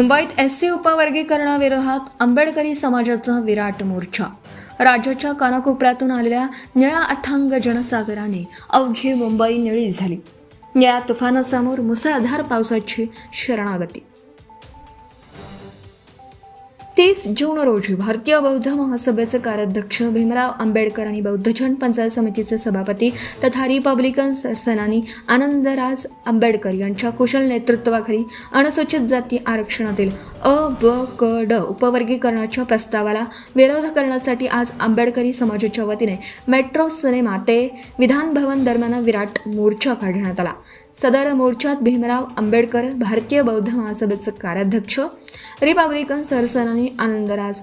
मुंबईत एससी उपवर्गीकरणाविरोधात आंबेडकरी समाजाचा विराट मोर्चा. राज्याच्या कानाकोपऱ्यातून आलेल्या निळ्या अथांग जनसागराने अवघी मुंबई निळी झाली. निळ्या तुफानासमोर मुसळधार पावसाची शरणागती. 30 जून रोजी भारतीय बौद्ध महासभेचे कार्याध्यक्ष भीमराव आंबेडकर आणि बौद्धजन पंचायत समितीचे सभापती तथा रिपब्लिकन सरसेनानी आनंदराज आंबेडकर यांच्या कुशल नेतृत्वाखाली अनुसूचित जाती आरक्षणातील अ, ब, क, ड उपवर्गीकरणाच्या प्रस्तावाला विरोध करण्यासाठी आज आंबेडकरी समाजाच्या वतीने मेट्रो सिनेमा ते विधान भवन दरम्यान विराट मोर्चा काढण्यात आला. सदर मोर्चात भीमराव आंबेडकर, भारतीय बौद्ध महासभेचे कार्याध्यक्ष, रिपब्लिकन सरसेनानी आनंदराज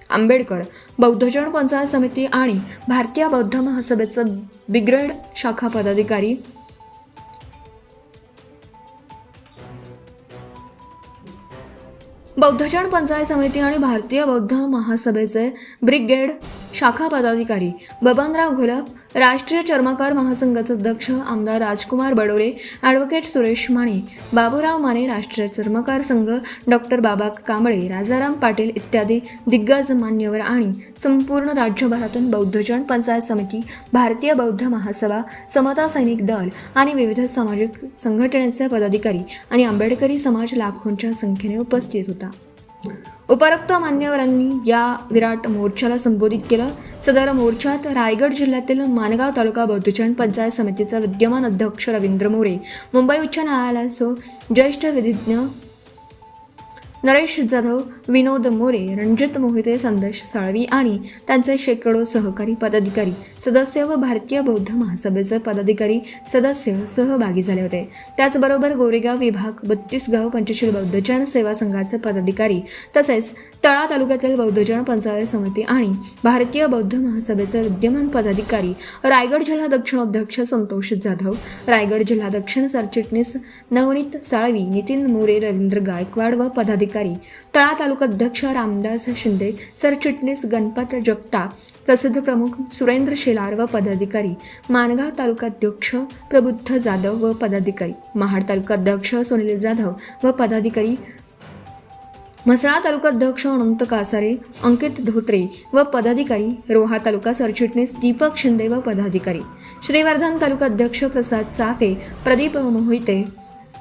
आंबेडकर, बौद्धजन पंचायत समिती आणि भारतीय बौद्ध महासभेचे ब्रिगेड शाखा पदाधिकारी, बौद्धजन पंचायत समिती आणि भारतीय बौद्ध महासभेचे ब्रिगेड शाखा पदाधिकारी बबनराव घोलप, राष्ट्रीय चर्मकार महासंघाचे अध्यक्ष आमदार राजकुमार बडोले, ॲडव्होकेट सुरेश माने, बाबूराव माने, राष्ट्रीय चर्मकार संघ डॉक्टर बाबा कांबळे, राजाराम पाटील इत्यादी दिग्गज मान्यवर आणि संपूर्ण राज्यभरातून बौद्धजन पंचायत समिती, भारतीय बौद्ध महासभा, समता सैनिक दल आणि विविध सामाजिक संघटनेचे पदाधिकारी आणि आंबेडकरी समाज लाखोंच्या संख्येने उपस्थित होता. उपरोक्त मान्यवरांनी या विराट मोर्चाला संबोधित केलं. सदर मोर्चात रायगड जिल्ह्यातील माणगाव तालुका बौद्धजन पंचायत समितीचा विद्यमान अध्यक्ष रवींद्र मोरे, मुंबई उच्च न्यायालयाचे ज्येष्ठ विधिज्ञ नरेश जाधव, विनोद मोरे, रणजित मोहिते, संदेश साळवी आणि त्यांचे शेकडो सहकारी पदाधिकारी सदस्य व भारतीय बौद्ध महासभेचे पदाधिकारी सदस्य सहभागी झाले होते. त्याचबरोबर गोरेगाव विभाग, 32 गाव, पंचशील बौद्धजन सेवा संघाचे पदाधिकारी तसेच तळा तालुक्यातील बौद्धजन पंचायत समिती आणि भारतीय बौद्ध महासभेचे विद्यमान पदाधिकारी, रायगड जिल्हा दक्षिणाध्यक्ष संतोष जाधव, रायगड जिल्हा दक्षिण सरचिटणीस नवनीत साळवी, नितीन मोरे, रवींद्र गायकवाड व पदाधिकारी, तळा तालुकाध्यक्ष रामदास शिंदे, सरचिटणीस गणपत जगताप, प्रसिद्ध प्रमुख सुरेंद्र शेलार व पदाधिकारी, माणगाव तालुकाध्यक्ष प्रबुद्ध जाधव व पदाधिकारी, महाड तालुकाध्यक्ष सुनील जाधव व पदाधिकारी, म्हसळा तालुकाध्यक्ष अनंत कासारे, अंकित धोत्रे व पदाधिकारी, रोहा तालुका सरचिटणीस दीपक शिंदे व पदाधिकारी, श्रीवर्धन तालुकाध्यक्ष प्रसाद चाफे, प्रदीप मोहिते,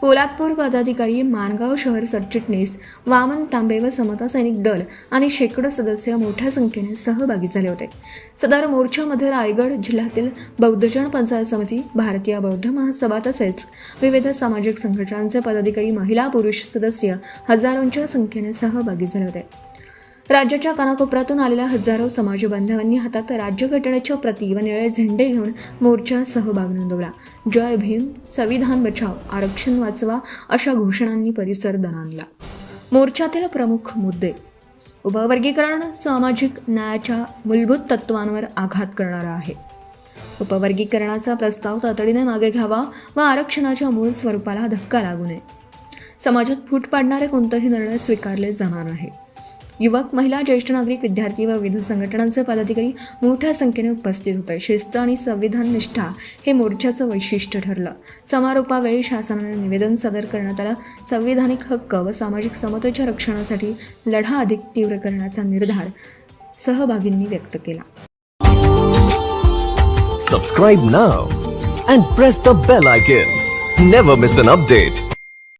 पोलादपूर पदाधिकारी, माणगाव शहर सरचिटणीस वामन तांबे व समता सैनिक दल आणि शेकडो सदस्य मोठ्या संख्येने सहभागी झाले होते. सदर मोर्चामध्ये रायगड जिल्ह्यातील बौद्धजन पंचायत समिती, भारतीय बौद्ध महासभा तसेच विविध सामाजिक संघटनांचे पदाधिकारी, महिला, पुरुष सदस्य हजारोंच्या संख्येने सहभागी झाले होते. राज्याच्या कानाकोपऱ्यातून आलेल्या हजारो समाज बांधवांनी हातात राज्यघटनेच्या प्रती व निळे झेंडे घेऊन मोर्चात सहभाग नोंदवला. जय भीम, संविधान बचाव, आरक्षण वाचवा अशा घोषणांनी परिसर दणाणला. मोर्चातील प्रमुख मुद्दे: उपवर्गीकरण सामाजिक न्यायाच्या मूलभूत तत्वांवर आघात करणारा आहे. उपवर्गीकरणाचा प्रस्ताव तातडीने मागे घ्यावा व आरक्षणाच्या मूळ स्वरूपाला धक्का लागू नये. समाजात फूट पाडणारे कोणतेही निर्णय स्वीकारले जाणार नाही. युवक, महिला, ज्येष्ठ नागरिक, विद्यार्थी व विविध संघटनांचे पदाधिकारी मोठ्या संख्येने उपस्थित होते. शिस्त आणि संविधान निष्ठा हे मोर्चाचं वैशिष्ट्य ठरलं. समारोपावेळी शासनाने निवेदन सादर करण्यात आलं. संविधानिक हक्क व सामाजिक समतेच्या रक्षणासाठी लढा अधिक तीव्र करण्याचा निर्धार सहभागींनी व्यक्त केला. Subscribe now and press the bell icon. Never miss an update.